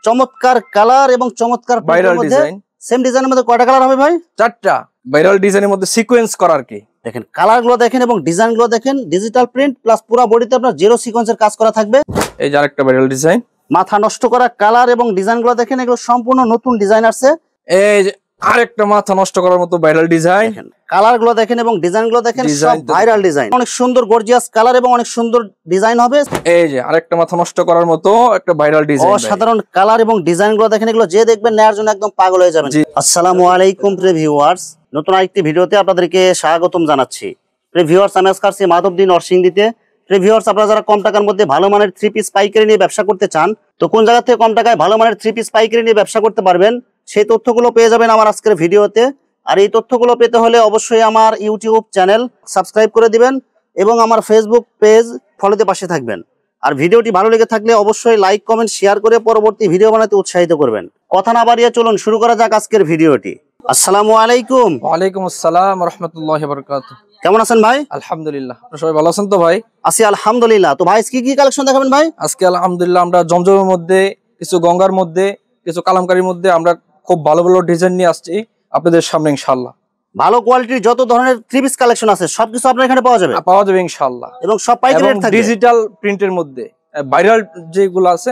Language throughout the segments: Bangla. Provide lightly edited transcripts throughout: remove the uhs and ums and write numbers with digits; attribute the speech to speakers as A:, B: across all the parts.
A: চমৎকার কালার এবং চমৎকার
B: ভাইরাল ডিজাইন।
A: সেম ডিজাইনের মধ্যে কয়টা কালার হবে ভাই?
B: 4টা ভাইরাল ডিজাইনের মধ্যে সিকোয়েন্স করা আর কি।
A: দেখেন কালার গুলো দেখেন এবং ডিজাইন গুলো দেখেন, ডিজিটাল প্রিন্ট প্লাস পুরো বডিতে আপনার জিরো সিকোয়েন্সের কাজ করা থাকবে।
B: এই যে আরেকটা ভাইরাল ডিজাইন।
A: মাথা নষ্ট করা কালার এবং ডিজাইন গুলো দেখেন, এগুলো সম্পূর্ণ নতুন ডিজাইন আসছে।
B: এই যে আরেকটা মাথা নষ্ট করার মতো ভাইরাল ডিজাইন।
A: কালার গুলো দেখেন এবং ডিজাইন গুলো দেখেন, সব ভাইরাল ডিজাইন। অনেক সুন্দর গর্জিয়াস কালার এবং অনেক সুন্দর ডিজাইন হবে।
B: এই যে আরেকটা মাথা নষ্ট করার মতো একটা ভাইরাল ডিজাইন।
A: অসাধারণ কালার এবং ডিজাইন গুলো দেখেন, এগুলো যে দেখবেন নেয়ার জন্য একদম পাগল হয়ে যাবেন। আসসালামু আলাইকুম প্রিয় ভিউয়ার্স, নতুন আরেকটি ভিডিওতে আপনাদেরকে স্বাগতম জানাচ্ছি। প্রিয় ভিউয়ার্স, আমি আজকে আসছি মাধবদী নরসিংদীতে। প্রিয় ভিউয়ার্স, আপনারা যারা কম টাকার মধ্যে ভালো মানের 3 পিস পাইকারি নিয়ে ব্যবসা করতে চান, তো কোন জায়গা থেকে কম টাকায় ভালো মানের 3 পিস পাইকারি নিয়ে ব্যবসা করতে পারবেন, সেই তথ্যগুলো পেয়ে যাবেন আমার আজকের ভিডিওতে। আর এই তথ্যগুলো পেতে হলে অবশ্যই আমার ইউটিউব চ্যানেল সাবস্ক্রাইব করে দিবেন এবং আমার ফেসবুক পেজ ফলোতে পাশে থাকবেন। আর ভিডিওটি ভালো লেগে থাকলে অবশ্যই লাইক কমেন্ট শেয়ার করে পরবর্তী ভিডিও বানাতে উৎসাহিত করবেন। কথা না বাড়িয়ে চলুন শুরু করা যাক আজকের ভিডিওটি। আসসালামু আলাইকুম।
B: ওয়ালাইকুম আসসালাম ওয়া রাহমাতুল্লাহি ওয়া বারাকাতুহু।
A: কেমন আছেন ভাই?
B: আলহামদুলিল্লাহ, আপনারা সবাই ভালো আছেন তো ভাই?
A: আছি আলহামদুলিল্লাহ। তো ভাই কি কি কালেকশন দেখাবেন ভাই?
B: আজকে আলহামদুলিল্লাহ আমরা জমজমের মধ্যে, কিছু গঙ্গার মধ্যে, কিছু কালামকারীর মধ্যে আমরা খুব ভালো ভালো ডিজাইন নিয়ে আসছি আপনাদের সামনে ইনশাআল্লাহ।
A: ভালো কোয়ালিটির যত ধরনের 3 পিস কালেকশন আছে সবকিছু আপনার এখানে পাওয়া যাবে ইনশাআল্লাহ। এবং সব পাইকারি রেট থাকবে।
B: ডিজিটাল প্রিন্টের মধ্যে ভাইরাল যেগুলো আছে,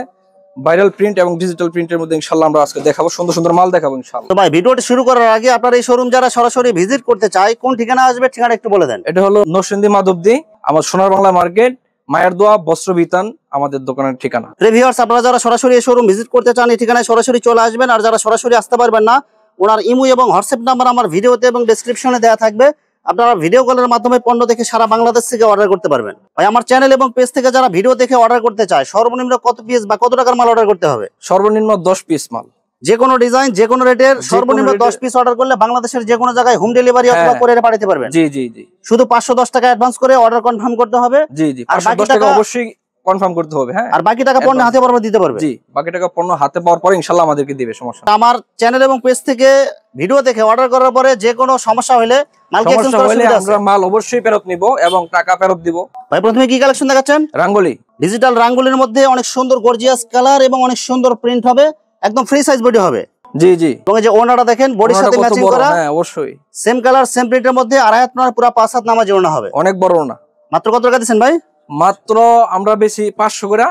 B: ভাইরাল প্রিন্ট এবং ডিজিটাল প্রিন্টের মধ্যে ইনশাআল্লাহ আমরা আজকে দেখাবো, সুন্দর সুন্দর মাল দেখাবো ইনশাআল্লাহ।
A: তো ভাই ভিডিওটি শুরু করার আগে আপনার এই শোরুম যারা সরাসরি ভিজিট করতে চায় কোন ঠিকানা আসবে, ঠিকানা একটু বলে দেন।
B: এটা হলো নরসিংদী মাধবদী, আমার সোনার বাংলা মার্কেট, মায়ের দোয়া বস্ত্র বিতান আমাদের দোকানের ঠিকানা।
A: ভিউয়ার্স, আপনারা যারা সরাসরি এই শোরুম ভিজিট করতে চান এই ঠিকানায় সরাসরি চলে আসবেন। আর যারা সরাসরি আসতে পারবেন না, ওনার ইমো এবং হোয়াটসঅ্যাপ নাম্বার আমার ভিডিওতে এবং ডেসক্রিপশনে দেওয়া থাকবে। আপনারা ভিডিও কলের মাধ্যমে পণ্য দেখে সারা বাংলাদেশ থেকে অর্ডার করতে পারবেন। ভাই আমার চ্যানেল এবং পেজ থেকে যারা ভিডিও দেখে অর্ডার করতে চায় সর্বনিম্ন কত পিস বা কত টাকার মাল অর্ডার করতে হবে?
B: সর্বনিম্ন 10 পিস মাল,
A: যে কোনো ডিজাইন যে কোনো রেটের সর্বনিম্ন 10 পিস অর্ডার করলে বাংলাদেশের যে কোনো জায়গায় হোম ডেলিভারি অথবা কুরিয়ারে পাঠাতে পারবেন।
B: জি জি জি।
A: শুধু 510 টাকা অ্যাডভান্স করে অর্ডার কনফার্ম করতে হবে।
B: জি জি, আর বাকি টাকা অবশ্যই কনফার্ম করতে হবে। হ্যাঁ,
A: আর বাকি টাকা পণ্য হাতে পাওয়ার পর দিতে পারবে।
B: জি, বাকি টাকা পণ্য হাতে পাওয়ার পরে ইনশাআল্লাহ আমাদেরকে দিবে, সমস্যা নেই।
A: আমার চ্যানেল এবং পেজ থেকে ভিডিও দেখে অর্ডার করার পরে যে কোনো সমস্যা হলে মালকে এক্সচেঞ্জ করার সুবিধা আছে।
B: আমরা মাল অবশ্যই ফেরত নিব এবং টাকা ফেরত দিব।
A: ভাই প্রথমে কি কালেকশন দেখাচ্ছেন?
B: রাঙ্গুলি,
A: ডিজিটাল রাঙ্গুলির মধ্যে অনেক সুন্দর গর্জিয়াস কালার এবং অনেক সুন্দর প্রিন্ট হবে, একদম ফ্রি সাইজ বডি হবে।
B: জি জি।
A: এবং এই যে ওনাটা দেখেন বডির সাথে ম্যাচিং করা।
B: হ্যাঁ অবশ্যই।
A: সেম কালার সেম প্রিন্টের মধ্যে আড়াই হাত আপনার পুরো 5 হাত নামাজে ওনা হবে।
B: অনেক বড় ওনা।
A: মাত্র কত টাকা দিবেন ভাই?
B: মাত্র আমরা বেশি 500 করে,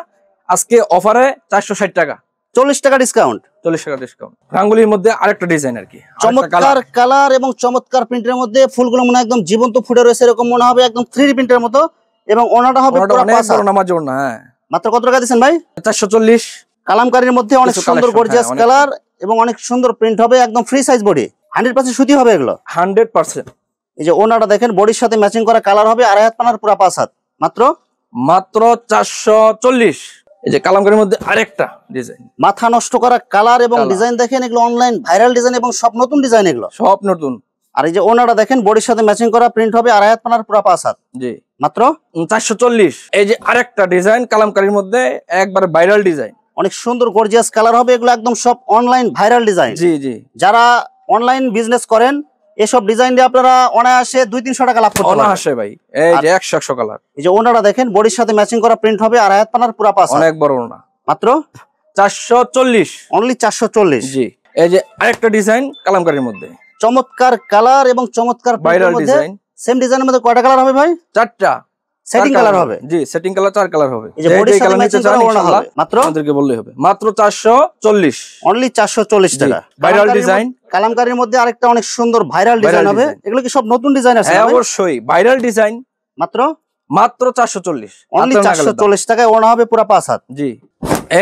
B: আজকে অফারে 460 টাকা,
A: 40 টাকা ডিসকাউন্ট।
B: 40 টাকা ডিসকাউন্ট। রাঙ্গুলির মধ্যে আরেকটা ডিজাইন আর কি,
A: চমৎকার কালার এবং চমৎকার প্রিন্টের মধ্যে ফুলগুলো মনে একদম জীবন্ত ফুটে রয়েছে এরকম মনে হবে, একদম 3D প্রিন্টের মতো। এবং ওনাটা হবে পুরো 5 হাত নামাজে ওনা। হ্যাঁ, মাত্র কত টাকা দিবেন ভাই?
B: 440।
A: কালামকারীর মধ্যে অনেক সুন্দর গর্জিয়াস কালার এবং অনেক সুন্দর প্রিন্ট হবে, একদম ফ্রি সাইজ বডি, 100% সুতি হবে এগুলো
B: 100%।
A: এই যে ওনাটা দেখেন বডির সাথে ম্যাচিং করা কালার হবে, আড়াই হাত পানার পুরো 5 হাত, মাত্র
B: 440। এই যে কালামকারীর মধ্যে আরেকটা ডিজাইন,
A: মাথা নষ্ট করা কালার এবং ডিজাইন দেখেন, এগুলো অনলাইন ভাইরাল ডিজাইন এবং সব নতুন ডিজাইন, এগুলো সব নতুন। আর এই যে ওনাটা দেখেন বডির সাথে ম্যাচিং করা প্রিন্ট হবে, আড়াই হাত পানার পুরো 5 হাত, জি মাত্র 440।
B: এই যে আরেকটা ডিজাইন কালামকারীর মধ্যে একবারে ভাইরাল ডিজাইন,
A: অনেক সুন্দর গর্জিয়াস কালার হবে, এগুলো একদম সব অনলাইন ভাইরাল ডিজাইন।
B: জি জি।
A: যারা অনলাইন বিজনেস করেন এসব ডিজাইন দিয়ে আপনারা অনায়াসে 200-300 টাকা লাভ করতে পারবেন।
B: অনায়াসে ভাই। এই যে 100 কালার।
A: এই যে ওনাটা দেখেন বডির সাথে ম্যাচিং করা প্রিন্ট হবে, আড়াই হাত পানার পুরো 5 হাত,
B: অনেক বড় ওনা,
A: মাত্র
B: 440,
A: অনলি 440।
B: জি। এই যে আরেকটা ডিজাইন কালামকারীর মধ্যে,
A: চমৎকার কালার এবং চমৎকার
B: ভাইরাল ডিজাইন।
A: সেম ডিজাইনের মধ্যে কয়টা কালার হবে ভাই?
B: 4টা
A: সেটিং কালার হবে।
B: জি, সেটিং কালার 4 কালার হবে।
A: এই যে বডির সাথে ম্যাচিং করা ওনা হবে, মাত্র
B: আমাদেরকে বললেই হবে, মাত্র 440,
A: অনলি 440 টাকা।
B: Viral design.
A: কালামকারীর মধ্যে আরেকটা অনেক সুন্দর ভাইরাল ডিজাইন হবে, এগুলো কি সব নতুন ডিজাইন আছে?
B: হ্যাঁ অবশ্যই ভাইরাল ডিজাইন,
A: মাত্র
B: 440,
A: অনলি 440 টাকায় ওনা হবে পুরো 5 হাত,
B: জি।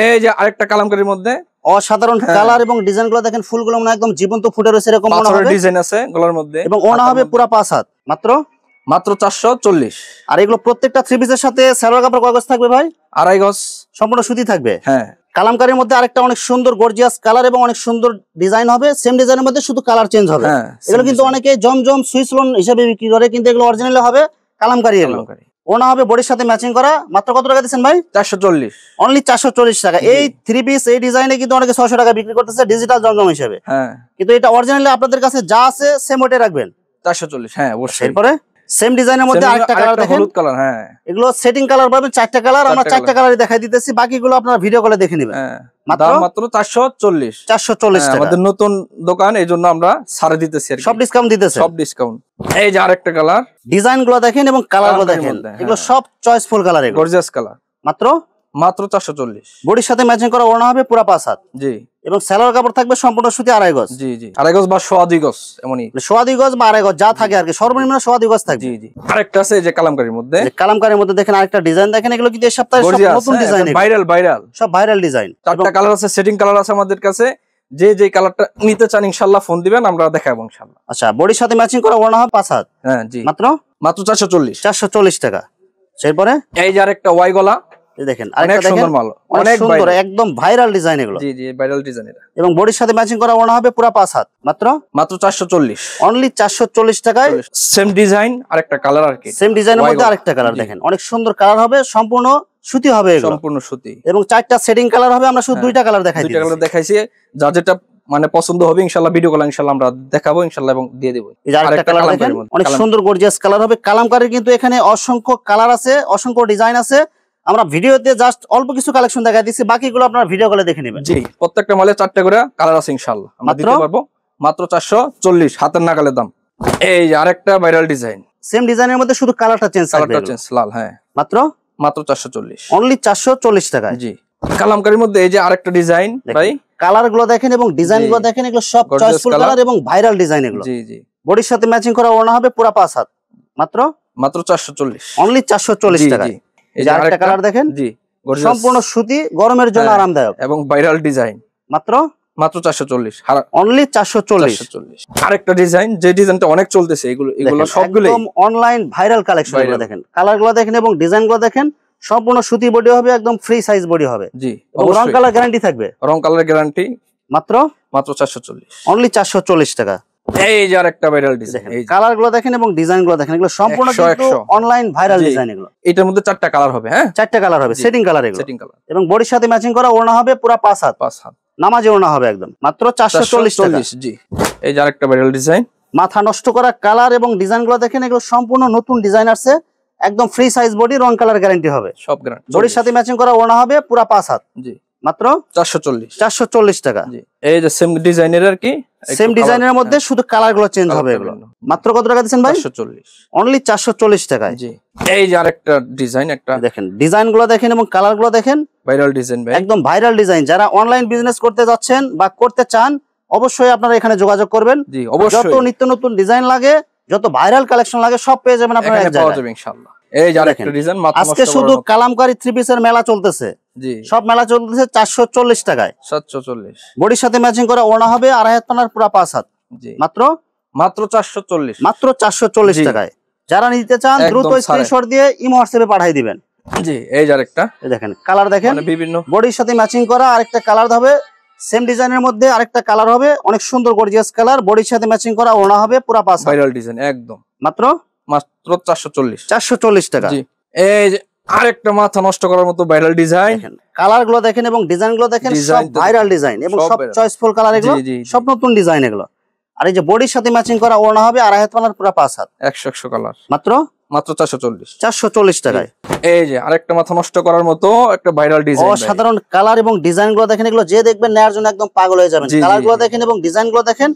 B: এই যে আরেকটা কালামকারীর মধ্যে
A: অসাধারণ কালার এবং ডিজাইন গুলো দেখেন, ফুলগুলো মনে একদম জীবন্ত ফুটে রয়েছে এরকম মনে হবে,
B: ডিজাইন আছে গলার মধ্যে,
A: এবং ওনা হবে পুরো 5 হাত, মাত্র
B: 440।
A: আর এগুলো প্রত্যেকটা 3 পিসের সাথে সালোয়ার কাপড় কয় গজ থাকবে ভাই?
B: 2.5 গজ
A: সম্পূর্ণ সুতি থাকবে।
B: হ্যাঁ।
A: কালামকারীর মধ্যে আরেকটা অনেক সুন্দর গর্জিয়াস কালার এবং অনেক সুন্দর ডিজাইন হবে, সেম ডিজাইনের মধ্যে শুধু কালার চেঞ্জ হবে। এগুলো কিন্তু অনেকে জমজম সুইসলন হিসেবে বিক্রি করে, কিন্তু এগুলো অরিজিনাল হবে কালামকারী। এগুলো ওনা হবে বডির সাথে ম্যাচিং করা, মাত্র কত টাকা দিচ্ছেন ভাই?
B: 440,
A: অনলি 440 টাকা। এই 3 পিস এই ডিজাইনে কিন্তু অনেকে 600 টাকা বিক্রি করতেছে ডিজিটাল জমজম হিসেবে। হ্যাঁ, কিন্তু এটা অরিজিনালি আপনাদের কাছে যা আছে সেম ওইটাই রাখবেন,
B: 440। হ্যাঁ অবশ্যই।
A: এরপরে সেম ডিজাইনের মধ্যে আরেকটা কালার দেখেন,
B: হলুদ কালার। হ্যাঁ,
A: এগুলো সেটিং কালার পাবেন 4টা কালার, আমরা 4টা কালারই দেখাই দিতেছি, বাকিগুলো আপনারা ভিডিও কলে দেখে নেবেন।
B: দাম মাত্র 440
A: টাকা।
B: আমাদের নতুন দোকান, এইজন্য আমরা ছাড়ে দিতেছি,
A: সব ডিসকাউন্ট দিতেছে,
B: সব ডিসকাউন্ট। এই যে আরেকটা কালার,
A: ডিজাইন গুলো দেখেন এবং কালার গুলো দেখেন, এগুলো সব চয়েসফুল কালার, এগুলো
B: গর্জিয়াস কালার।
A: মাত্র
B: 440।
A: বডির সাথে ম্যাচিং করা ওড়না হবে পুরো 5 হাত।
B: জি।
A: এবং সেলোয়ার কাপড় থাকবে সম্পূর্ণ সুতি 2.5 গজ।
B: জি জি, 2.5 গজ বা 2.25 গজ, এমনই
A: 2.25 গজ বা 2.5 গজ যা থাকে আর কি, সর্বনিম্ন 2.25 গজ থাকবে।
B: জি জি। আরেকটা আছে এই যে কালামকারীর মধ্যে,
A: কালামকারীর মধ্যে দেখেন আরেকটা ডিজাইন দেখেন, এগুলো কিন্তু এই সপ্তাহে সব নতুন ডিজাইন,
B: ভাইরাল
A: সব ভাইরাল ডিজাইন।
B: 4টা কালার আছে, সেটিং কালার আছে আমাদের কাছে। যে কালারটা নিতে চান ইনশাআল্লাহ ফোন দিবেন, আমরা দেখাবো ইনশাআল্লাহ।
A: আচ্ছা, বডির সাথে ম্যাচিং করা ওড়না হবে 5 হাত।
B: হ্যাঁ জি, মাত্র
A: 440 টাকা। এরপরে
B: এই যে আরেকটা ওয়াই গলা,
A: দেখেন আরেকটা দেখেন, অনেক সুন্দর, একদম ভাইরাল ডিজাইন এগুলো।
B: জি জি, ভাইরাল ডিজাইন এটা।
A: এবং বডির সাথে ম্যাচিং করা ওড়না হবে পুরো 5 হাত। মাত্র
B: 440,
A: অনলি 440 টাকায়।
B: সেম ডিজাইন আরেকটা কালার আর কি,
A: সেম ডিজাইনের মধ্যে আরেকটা কালার দেখেন, অনেক সুন্দর কালার হবে, সম্পূর্ণ সুতি হবে এগুলো,
B: সম্পূর্ণ সুতি।
A: এবং 4টা সেটিং কালার হবে, আমরা শুধু 2টা কালার দেখাই দিই,
B: 2টা কালার দেখাইছি, যা যেটা মানে পছন্দ হবে ইনশাআল্লাহ ভিডিও কল ইনশাআল্লাহ আমরা দেখাবো ইনশাআল্লাহ, এবং দিয়ে দেব।
A: এই যে আরেকটা কালার দেখেন, অনেক সুন্দর গর্জিয়াস কালার হবে। কালামকারীর কিন্তু এখানে অসংখ্য কালার আছে, অসংখ্য ডিজাইন আছে, আমরা ভিডিওতে জাস্ট অল্প কিছু কালেকশন দেখাই দিচ্ছি, বাকিগুলো আপনারা ভিডিও কলে দেখে নেবেন।
B: জি, প্রত্যেকটা মালে 4টা করে কালার আছে ইনশাআল্লাহ, আমরা দিতে পারবো। মাত্র 440, হাতের নাগালের দাম। এই যে আরেকটা ভাইরাল ডিজাইন,
A: সেম ডিজাইনের মধ্যে শুধু কালারটা চেঞ্জ,
B: লাল। হ্যাঁ, মাত্র 440,
A: অনলি 440 টাকায়।
B: জি। কালামকারীর মধ্যে এই যে আরেকটা ডিজাইন, ভাই
A: কালার গুলো দেখেন এবং ডিজাইন গুলো দেখেন, এগুলো সব চয়েসফুল কালার এবং ভাইরাল ডিজাইন এগুলো।
B: জি জি।
A: বডির সাথে ম্যাচিং করা ওড়না হবে পুরো 5 হাত। মাত্র
B: 440,
A: অনলি 440 টাকায়। এই যে আরেকটা কালার দেখেন,
B: জি,
A: সম্পূর্ণ সুতি, গরমের জন্য আরামদায়ক
B: এবং ভাইরাল ডিজাইন। মাত্র 440,
A: অনলি 440।
B: আরেকটা ডিজাইন, যে ডিজাইনটা অনেক চলতেছে, এগুলো সবগুলো
A: একদম অনলাইন ভাইরাল কালেকশন। এগুলো দেখেন, কালার গুলো দেখেন এবং ডিজাইন গুলো দেখেন, সম্পূর্ণ সুতি বডি হবে, একদম ফ্রি সাইজ বডি হবে।
B: জি,
A: রং কালার গ্যারান্টি থাকবে,
B: রং কালার গ্যারান্টি।
A: মাত্র
B: 440,
A: অনলি 440 টাকা।
B: এই যে আরেকটা ভাইরাল ডিজাইন, এই
A: কালার গুলো দেখেন এবং ডিজাইন গুলো দেখেন, এগুলো সম্পূর্ণ কিন্তু অনলাইন ভাইরাল ডিজাইন এগুলো।
B: এটার মধ্যে 4টা কালার হবে। হ্যাঁ,
A: 4টা কালার হবে, সেটিং কালার এগুলো,
B: সেটিং কালার।
A: এবং বডির সাথে ম্যাচিং করা ওড়না হবে পুরো 5 হাত। নামাজে ওড়না হবে একদম, মাত্র 440 টাকা।
B: জি। এই যে আরেকটা ভাইরাল ডিজাইন,
A: মাথা নষ্ট করা কালার এবং ডিজাইন গুলো দেখেন, এগুলো সম্পূর্ণ নতুন ডিজাইন আসছে, একদম ফ্রি সাইজ বডি, রং কালার গ্যারান্টি হবে, সব গ্যারান্টি। বডির সাথে ম্যাচিং করা ওড়না হবে পুরো 5 হাত। জি, মাত্র 440 টাকা।
B: এই যে সেম ডিজাইনের আর কি,
A: সেম ডিজাইনের মধ্যে শুধু কালার গুলো চেঞ্জ হবে এগুলো। মাত্র কত টাকা দিচ্ছেন ভাই?
B: 440,
A: অনলি 440 টাকায়।
B: জি। এই যে আরেকটা ডিজাইন, একটা
A: দেখেন ডিজাইন গুলো দেখেন এবং কালার গুলো দেখেন,
B: ভাইরাল ডিজাইন ভাই,
A: একদম ভাইরাল ডিজাইন। যারা অনলাইন বিজনেস করতে যাচ্ছেন বা করতে চান, অবশ্যই আপনারা এখানে যোগাযোগ করবেন।
B: জি, অবশ্যই।
A: যত নিত্য নতুন ডিজাইন লাগে, যত ভাইরাল কালেকশন লাগে, সব পেয়ে যাবেন আপনারা এক জায়গায় ইনশাআল্লাহ। এই যে আরেকটা ডিজাইন, আজকে শুধু কালামকারী 3 পিসের মেলা চলতেছে। জি, সব মেলা চলতেছে 440 টাকায়। 740, বডির সাথে ম্যাচিং করা ওড়না হবে 2.5 হাত পানার পুরো 5 হাত। জি, মাত্র 440, মাত্র 440 টাকায়। যারা নিতে চান দ্রুত স্ক্রিনশট দিয়ে ইমো হোয়াটসঅ্যাপে পাঠিয়ে দিবেন। জি, এই যে আরেকটা, এই দেখেন কালার দেখেন, মানে বিভিন্ন বডির সাথে ম্যাচিং করা আরেকটা কালার হবে, সেম ডিজাইনের মধ্যে আরেকটা কালার হবে, অনেক সুন্দর গর্জিয়াস কালার, বডির সাথে ম্যাচিং করা ওড়না হবে পুরো 5 হাত। ভাইরাল ডিজাইন একদম, মাত্র 440 টাকা। জি, এই যে আরেকটা মাথা নষ্ট করার মতো ভাইরাল ডিজাইন, কালার গুলো দেখেন এবং ডিজাইন গুলো দেখেন, সব ভাইরাল ডিজাইন এবং সব চয়েসফুল কালার, এগুলো সব নতুন ডিজাইন এগুলো। আর এই যে বডির সাথে ম্যাচিং করা ওড়না হবে 2.5 হাত পানার পুরো 5 হাত। 100 কালার, মাত্র 440 টাকায়। এই যে আরেকটা মাথা নষ্ট করার মতো একটা ভাইরাল ডিজাইন, অসাধারণ কালার এবং ডিজাইন গুলো দেখেন, এগুলো যে দেখবেন নেয়ার জন্য একদম পাগল হয়ে যাবেন। কালার গুলো দেখেন এবং ডিজাইন গুলো দেখেন,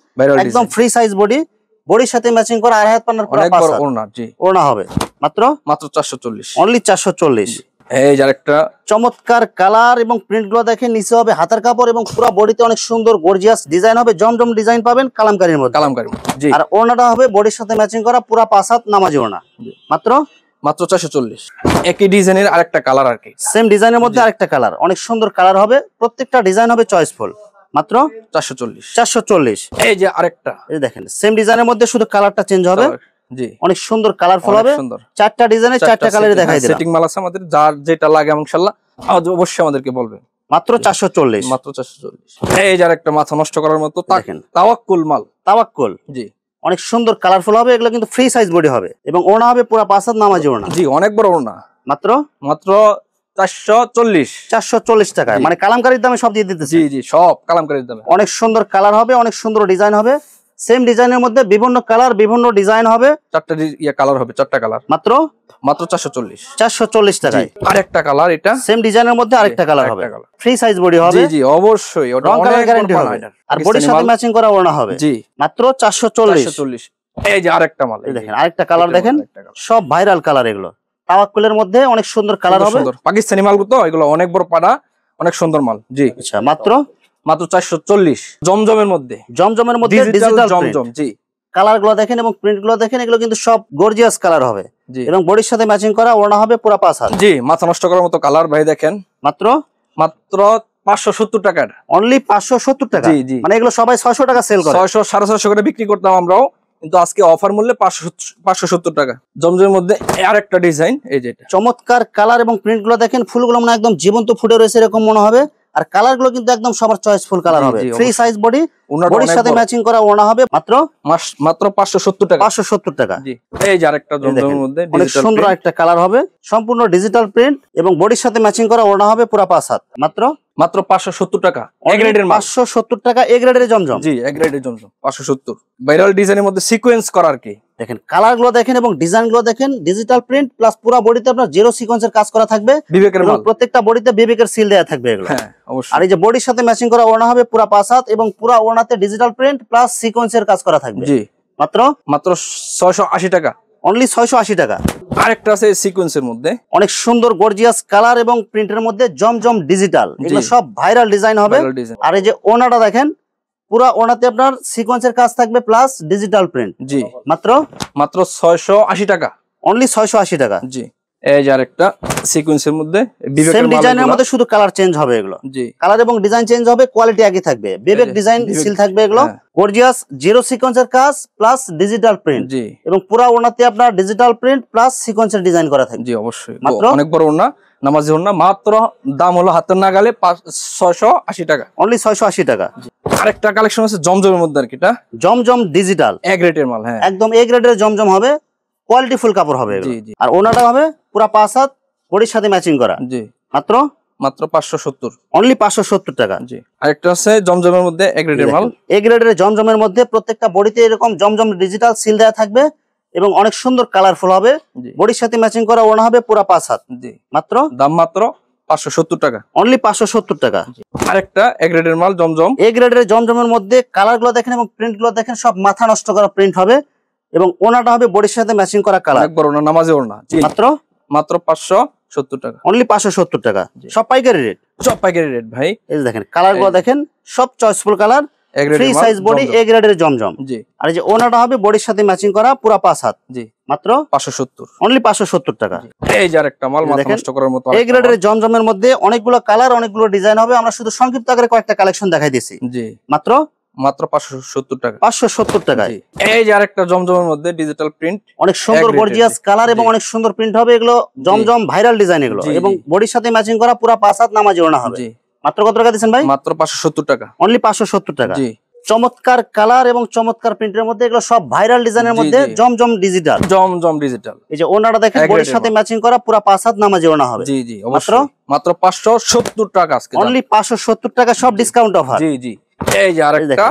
A: একদম ফ্রি সাইজ বডি, বডির সাথে ম্যাচিং করা 2.5 হাত পানার পুরো 5 হাত ওড়না। জি, ওড়না হবে মাত্র 440, অনলি 440। এই যে আরেকটা চমৎকার কালার এবং প্রিন্ট গুলো দেখেন, নিচে হবে হাতার কাপড় এবং পুরো বডিতে অনেক সুন্দর গর্জিয়াস ডিজাইন হবে, জমজম ডিজাইন পাবেন কালামকারীর মধ্যে। জি, আর ওড়নাটা হবে বডির সাথে ম্যাচিং করা পুরো 5 হাত নামাজি ওড়না। মাত্র 440। একই ডিজাইনের আরেকটা কালার আর কি, সেম ডিজাইনের মধ্যে আরেকটা কালার, অনেক সুন্দর কালার হবে, প্রত্যেকটা ডিজাইন হবে চয়েসফুল। মাত্র 440। এই যে আরেকটা, এই দেখেন সেম ডিজাইনের মধ্যে শুধু কালারটা চেঞ্জ হবে। জি, অনেক সুন্দর কালারফুল হবে, 4টা ডিজাইনের 4টা কালারে দেখাই দিলাম। সেটিং মাল আছে আমাদের, যার যেটা লাগে ইনশাআল্লাহ অবশ্যই আমাদেরকে বলবেন। মাত্র 440, মাত্র 440। এই যে আরেকটা মাথা নষ্ট করার মতো দেখেন, তাওয়াক্কুল মাল, তাওয়াক্কুল। জি, অনেক সুন্দর কালারফুল হবে, এগুলো কিন্তু ফ্রি সাইজ বডি হবে এবং ওড়না হবে পুরো 5 হাত নামাজি ওড়না। জি, অনেক বড় ওড়না। মাত্র 440 টাকায়, মানে কালামকারীর দামে সব দিয়ে দিতেছি। জি জি, সব কালামকারীর দামে। অনেক সুন্দর কালার হবে, অনেক সুন্দর ডিজাইন হবে, সেম ডিজাইনের মধ্যে বিভিন্ন কালার বিভিন্ন ডিজাইন হবে,
B: 4টা কালার হবে, 4টা কালার,
A: মাত্র 440 টাকায়।
B: আরেকটা কালার, এটা
A: সেম ডিজাইনের মধ্যে আরেকটা কালার হবে, ফ্রি সাইজ বডি হবে।
B: জি জি অবশ্যই, ওটা
A: রং কালার
B: অনেক
A: গ্যারান্টি হবে, আর বডির সাথে ম্যাচিং করা ওড়না হবে।
B: জি
A: মাত্র 440।
B: এই যে আরেকটা মাল,
A: এই দেখেন আরেকটা কালার দেখেন, সব ভাইরাল কালার এগুলো। তাওয়াক্কুলের মধ্যে অনেক সুন্দর কালার হবে,
B: পাকিস্তানি মাল তো এগুলো, অনেক বড় পাড়া, অনেক সুন্দর মাল। জি
A: আচ্ছা, মাত্র
B: 440। জমজমের মধ্যে
A: ডিজিটাল
B: জমজম। জি
A: কালার গুলো দেখেন এবং প্রিন্ট গুলো দেখেন, এগুলো কিন্তু সব গর্জিয়াস কালার হবে এবং বডির সাথে ম্যাচিং করা ওড়না হবে পুরো 5 হাত।
B: জি, মাথা নষ্ট করার মতো কালার ভাই, দেখেন
A: মাত্র
B: 570 টাকার,
A: অনলি 570 টাকা।
B: জি জি,
A: মানে এগুলো সবাই 600 টাকা সেল করে,
B: 600 650 করে বিক্রি করতাম আমরাও, কিন্তু আজকে অফার মূল্যে 570 টাকা। জমজমের মধ্যে আরেকটা ডিজাইন, এই যে
A: চমৎকার কালার এবং প্রিন্ট গুলো দেখেন, ফুলগুলো মানে একদম জীবন্ত ফুটে রয়েছে এরকম মনে হবে, আর কালার গুলো কিন্তু একদম সবার চয়েসফুল কালার হবে। ফ্রি সাইজ বডি, বডির সাথে ম্যাচিং করা ওড়না হবে, মাত্র
B: 570 টাকা।
A: 570 টাকা।
B: জি, এই যে আরেকটা জমজমের মধ্যে
A: অনেক সুন্দর একটা কালার হবে, সম্পূর্ণ ডিজিটাল প্রিন্ট এবং বডির সাথে ম্যাচিং করা ওড়না হবে পুরো 5 হাত। মাত্র
B: 570 টাকা। এ গ্রেডের মাল,
A: 570 টাকা, এ গ্রেডের জমজম।
B: জি, এ গ্রেডের জমজম 570। ভাইরাল ডিজাইনের মধ্যে সিকোয়েন্স করা আর কি।
A: দেখেন কালার গুলো দেখেন এবং ডিজাইন গুলো দেখেন, ডিজিটাল প্রিন্ট প্লাস পুরো বডিতে আপনার জিরো সিকোয়েন্সের কাজ করা থাকবে,
B: বিবেকের মাল,
A: প্রত্যেকটা বডিতে বিবেকের সিল দেয়া থাকবে এগুলো।
B: হ্যাঁ অবশ্যই।
A: আর এই যে বডির সাথে ম্যাচিং করা ওড়না হবে পুরো 5 হাত এবং পুরো ওড়নাতে ডিজিটাল প্রিন্ট প্লাস সিকোয়েন্সের কাজ করা থাকবে।
B: জি,
A: মাত্র
B: 680 টাকা,
A: অনলি 680 টাকা।
B: আরেকটা আছে সিকোয়েন্সের মধ্যে,
A: অনেক সুন্দর গর্জিয়াস কালার এবং প্রিন্টের মধ্যে জমজম ডিজিটাল, এগুলো সব ভাইরাল ডিজাইন হবে। আর এই যে ওড়নাটা দেখেন, পুরা ওড়নাতে আপনার সিকোয়েন্সের কাজ থাকবে প্লাস ডিজিটাল প্রিন্ট।
B: জি,
A: মাত্র
B: 680 টাকা,
A: অনলি 680 টাকা।
B: জি, এই যে আরেকটা সিকোয়েন্সের মধ্যে
A: সেম ডিজাইনের মধ্যে শুধু কালার চেঞ্জ হবে এগুলো।
B: জি,
A: কালার এবং ডিজাইন চেঞ্জ হবে, কোয়ালিটি একই থাকবে, বিবেক ডিজাইন সিল থাকবে এগুলো। গর্জিয়াস জিরো সিকোয়েন্সের কাজ প্লাস ডিজিটাল প্রিন্ট,
B: জি,
A: এবং পুরো ওড়নাতে আপনার ডিজিটাল প্রিন্ট প্লাস সিকোয়েন্সের ডিজাইন করা থাকবে।
B: জি অবশ্যই, মাত্র অনেক বড় ওড়না, নামাজি ওড়না, মাত্র দাম হলো হাতের নাগালে 680 টাকা,
A: অনলি 680 টাকা।
B: আরেকটা কালেকশন আছে জমজমের মধ্যে আর কি, এটা
A: জমজম ডিজিটাল
B: এ গ্রেডের মাল। হ্যাঁ,
A: একদম এ গ্রেডের জমজম হবে, কোয়ালিটি ফুল কাপড় হবে।
B: জি জি,
A: আর ওনাটা হবে পুরো 5 হাত, বডির সাথে ম্যাচিং করা।
B: জি,
A: মাত্র
B: 570,
A: অনলি 570 টাকা।
B: জি, আরেকটা আছে জমজমের মধ্যে এ গ্রেডের মাল,
A: এ গ্রেডের জমজমের মধ্যে প্রত্যেকটা বডিতে এরকম জমজম ডিজিটাল সিল দেওয়া থাকবে এবং অনেক সুন্দর কালারফুল হবে, বডির সাথে ম্যাচিং করা ওড়না হবে পুরো 5 হাত।
B: জি,
A: মাত্র
B: দাম মাত্র 570 টাকা,
A: অনলি 570 টাকা।
B: আরেকটা এ গ্রেডের মাল জমজম,
A: এ গ্রেডের জমজমের মধ্যে কালার গুলো দেখেন এবং প্রিন্ট গুলো দেখেন, সব মাথা নষ্ট করা প্রিন্ট হবে এবং ওনাটা হবে বডির সাথে ম্যাচিং করা কালার।
B: অনেক বড় ওড়না, নামাজি ওড়না। মাত্র 570 টাকা,
A: অনলি 570 টাকা। সব পাইকারি রেট,
B: সব পাইকারি রেট ভাই।
A: এই দেখেন কালার গুলো দেখেন, সব choiceful colour, free size body, A গ্রেডের জমজম।
B: জি,
A: আর এই যে ওনাটা হবে বডির সাথে ম্যাচিং করা পুরো 5 হাত।
B: জি,
A: মাত্র
B: 570,
A: অনলি 570 টাকা।
B: এই যে আরেকটা মাল মাথা নষ্ট করার মতো,
A: এ গ্রেডের জমজমের মধ্যে অনেকগুলো কালার, অনেকগুলো ডিজাইন হবে, আমরা শুধু সংক্ষিপ্ত আকারে কয়েকটা কালেকশন দেখাই দিয়েছি।
B: জি,
A: মাত্র
B: 570 টাকা,
A: 570 টাকায়।
B: এই যে আরেকটা জমজমের মধ্যে ডিজিটাল প্রিন্ট,
A: অনেক সুন্দর গর্জিয়াস কালার এবং অনেক সুন্দর প্রিন্ট হবে, এগুলো জমজম ভাইরাল ডিজাইন এগুলো, এবং বডির সাথে ম্যাচিং করা পুরো 5 হাত নামাজি ওড়না হবে। মাত্র কত টাকা দিচ্ছেন ভাই?
B: মাত্র 570 টাকা,
A: অনলি 570 টাকা।
B: জি,
A: চমৎকার কালার এবং চমৎকার প্রিন্টের মধ্যে, এগুলো সব ভাইরাল ডিজাইনের মধ্যে জমজম ডিজিটাল।
B: জমজম ডিজিটাল,
A: এই যে ওনাটা দেখেন বডির সাথে ম্যাচিং করা পুরো 5 হাত নামাজি ওড়না হবে।
B: জি জি, মাত্র 570 টাকা আজকে,
A: অনলি 570 টাকা, সব ডিসকাউন্ট অফার।
B: জি জি, এই যে আরেকটা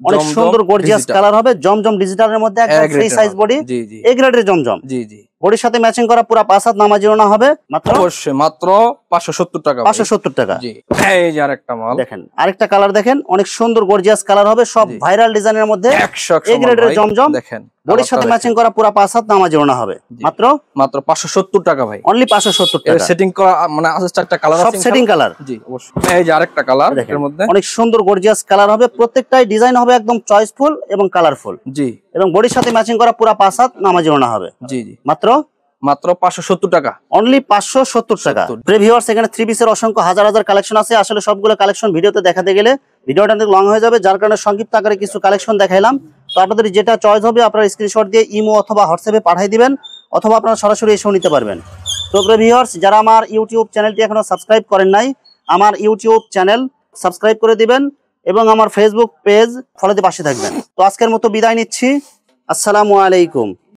A: অনেক সুন্দর গর্জিয়াস কালার হবে, জমজম ডিজিটালের মধ্যে একদম ফ্রি সাইজ বডি,
B: জি জি,
A: এ গ্রেডের জমজম।
B: জি জি,
A: বডির সাথে ম্যাচিং করা পুরো 5 হাত নামাজি ওড়না হবে। মাত্র
B: অবশ্যই মাত্র 570 টাকা,
A: 570 টাকা।
B: জি, এই যে আরেকটা মাল
A: দেখেন, আরেকটা কালার দেখেন, অনেক সুন্দর গর্জিয়াস কালার হবে, সব ভাইরাল ডিজাইনের মধ্যে,
B: 100
A: এ গ্রেডের জমজম।
B: দেখেন,
A: বডির সাথে ম্যাচিং করা পুরো 5 হাত নামাজি ওড়না হবে। মাত্র
B: 570 টাকা ভাই,
A: অনলি 570 টাকা।
B: সেটিং করা মানে আছে 4টা কালার,
A: সব সেটিং কালার।
B: জি অবশ্যই, এই যে আরেকটা কালার, এর মধ্যে
A: অনেক সুন্দর গর্জিয়াস কালার হবে, প্রত্যেকটাই ডিজাইন হবে একদম চয়েসফুল এবং কালারফুল।
B: জি,
A: এবং বডির সাথে ম্যাচিং করা পুরো 5 হাত নামাজি ওড়না হবে।
B: জি জি,
A: মাত্র
B: 570 টাকা,
A: অনলি 570 টাকা। ভিউয়ার্স, এখানে 3 পিসের অসংখ্য হাজার হাজার কালেকশন আছে, আসলে সবগুলো কালেকশন ভিডিওতে দেখাতে গেলে ভিডিওটা অনেক লং হয়ে যাবে, যার কারণে সংক্ষিপ্ত আকারে কিছু কালেকশন দেখাইলাম। তো আপনাদের যেটা চয়েস হবে আপনারা স্ক্রিনশট দিয়ে ইমো অথবা হোয়াটসঅ্যাপে পাঠিয়ে দিবেন, অথবা আপনারা সরাসরি এসেও নিতে পারবেন। তো ভিউয়ার্স, যারা আমার ইউটিউব চ্যানেলটি এখনো সাবস্ক্রাইব করেন নাই, আমার ইউটিউব চ্যানেল সাবস্ক্রাইব করে দিবেন এবং আমার ফেসবুক পেজ ফলোতে পাশে থাকবেন। তো আজকের মতো বিদায় নিচ্ছি, আসসালামু আলাইকুম।